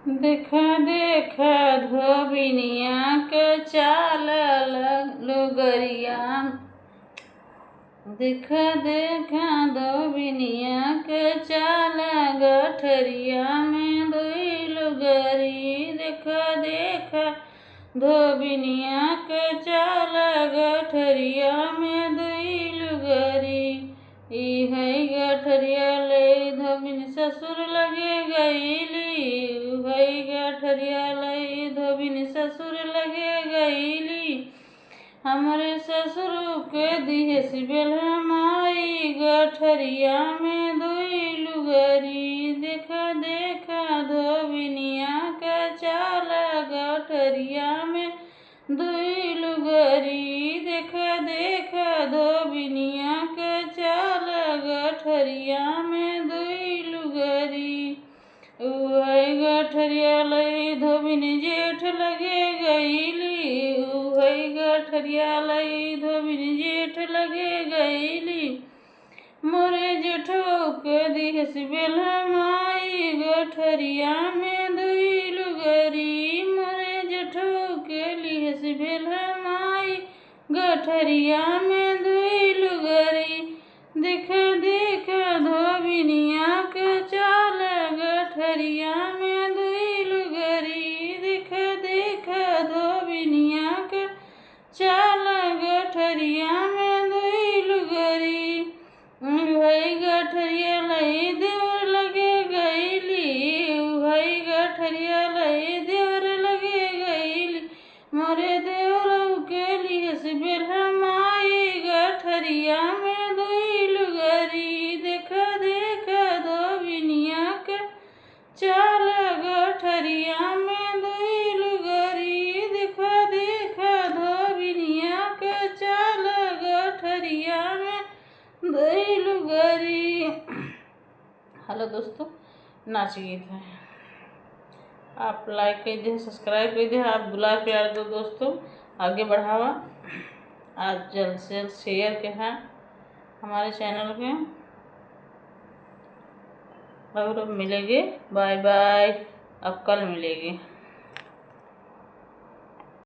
देखा देखा धोबिनिया के चाल लुगरिया। देखा देखा धोबिनिया के चाल गठरिया में दुई लुगरी। देखा देखा धोबिनिया के चाल गठरिया में दुई लुगरी। ई है गठरिया ले धोबिन ससुर लगे गईली। गठरिया लई धोबिन ससुर लगे गईली। हमरे ससुर के दिहे सिबेल माई गठरिया में दुई लुगरी। देखा देखा धोबिनिया के चाल गठरिया में दुई लुगरी। देखा देखा धोबिनिया के चाल गठरिया में दुई लुगरी। उहै गठरिया लई धोबिन जेठ लगे गईली। उहै गठरिया लई धोबिन जेठ लगे गईली। मोरे जेठो के दिहे सिबेल माई गठरिया में दुई लुगरी। मोरे जेठो के लिए सिबेल माई गठरिया में दुई लुगरी। देखा देखा धोबिनिया के चाल गठरिया में दुई लुगरी। देखा देखा धोबिनिया के चाल गठरिया में दुई लुगरी। उहै गठरिया लई देवर लगे गईली। उहै गठरिया लई देवर लगे गईली। मोरे देवर के लिए सिबेल माई गठरिया में दुई लुगरी। देखा देखा धोबिनिया के चाल गठरिया में दुई लुगरी। देखा देखा धोबिनिया के चाल गठरिया में दुई लुगरी। हेलो दोस्तों, नाच गीत है। आप लाइक कर दे, सब्सक्राइब कर दे, आप दुलार प्यार दो दोस्तों, आगे बढ़ावा। आज जल्द से जल्द शेयर के हैं हमारे चैनल के। और मिलेंगे, बाय बाय, अब कल मिलेंगे।